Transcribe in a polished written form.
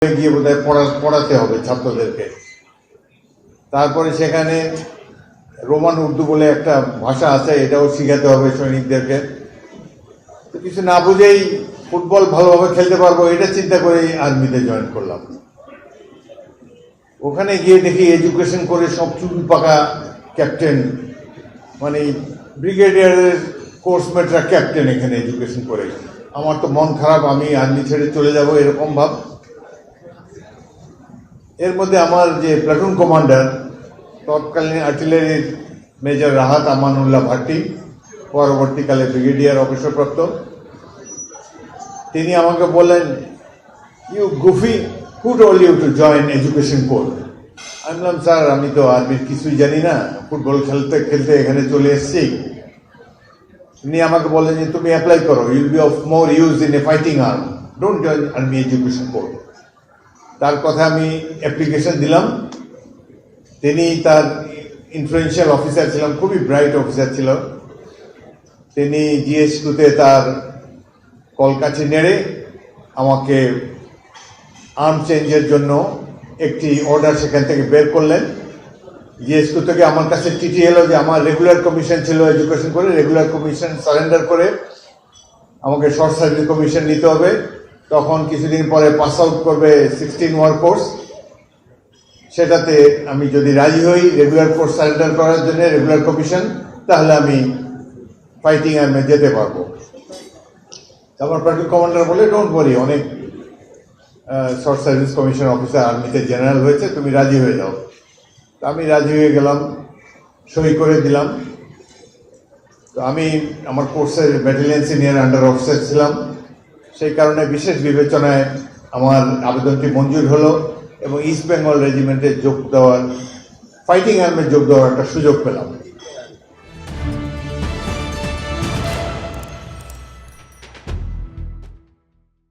গিয়ে বোধহয় পড়াতে হবে ছাত্রদেরকে। তারপরে সেখানে রোমান উর্দু বলে একটা ভাষা আছে, এটাও শিখাতে হবে সৈনিকদেরকে। তো কিছু না বুঝেই ফুটবল ভালোভাবে খেলতে পারবো এটা চিন্তা করেই আর্মিতে জয়েন করলাম। ওখানে গিয়ে দেখি এডুকেশন করে সব চুল পাকা ক্যাপ্টেন, মানে ব্রিগেডিয়ারের কোর্সমেটরা ক্যাপ্টেন এখানে এডুকেশন করে। আমার তো মন খারাপ, আমি আর্মি ছেড়ে চলে যাব এরকম ভাব। এর মধ্যে আমার যে প্লাটুন কমান্ডার তৎকালীন আর্টিলারির মেজর রাহাত আমানুল্লাহ ভাট্টি, পরবর্তীকালে ব্রিগেডিয়ার অবসরপ্রাপ্ত, তিনি আমাকে বললেন, you goofy, who told you to join education course? আমি বললাম, স্যার আমি তো আর্মির কিছুই জানি না, ফুটবল খেলতে খেলতে এখানে চলে এসেছি। তিনি আমাকে বললেন যে তুমি অ্যাপ্লাই করো, you'll be of more use in a fighting arm, don't join army education course. তার কথা আমি অ্যাপ্লিকেশন দিলাম। তিনি তার ইনফ্লুয়েন্সিয়াল অফিসার ছিলেন, খুবই ব্রাইট অফিসার ছিল। তিনি জিএস2-তে তার কলকাঠি নেড়ে আমাকে আর্ম চেঞ্জের জন্য একটি অর্ডার সেখান থেকে বের করলেন। জিএস2 থেকে আমার কাছে চিঠি এলো যে আমার রেগুলার কমিশন ছিল এডুকেশন করে, রেগুলার কমিশন সারেন্ডার করে আমাকে শর্ট সার্ভিস কমিশন নিতে হবে। তখন কিছুদিন পরে পাস আউট করবে 16 ওয়ার কোর্স, সেটাতে আমি যদি রাজি হই রেগুলার কোর্স সারেন্ডার করার জন্য রেগুলার কমিশন, তাহলে আমি ফাইটিং আর্মে যেতে পারবো। আমার প্লাটুন কমান্ডার বলে, ডোন্ট ওয়ারি, অনেক শর্ট সার্ভিস কমিশন অফিসার আর্মিতে জেনারেল হয়েছে, তুমি রাজি হয়ে যাও। তো আমি রাজি হয়ে গেলাম, সই করে দিলাম। তো আমি আমার কোর্সের ব্যাটালিয়ন সিনিয়র আন্ডার অফিসার ছিলাম, সেই কারণে বিশেষ বিবেচনায় আমার আবেদনটি মঞ্জুর হলো এবং ইস্ট বেঙ্গল রেজিমেন্টে যোগ দেওয়ার, ফাইটিং আর্মে যোগ দেওয়ার একটা সুযোগ পেলাম।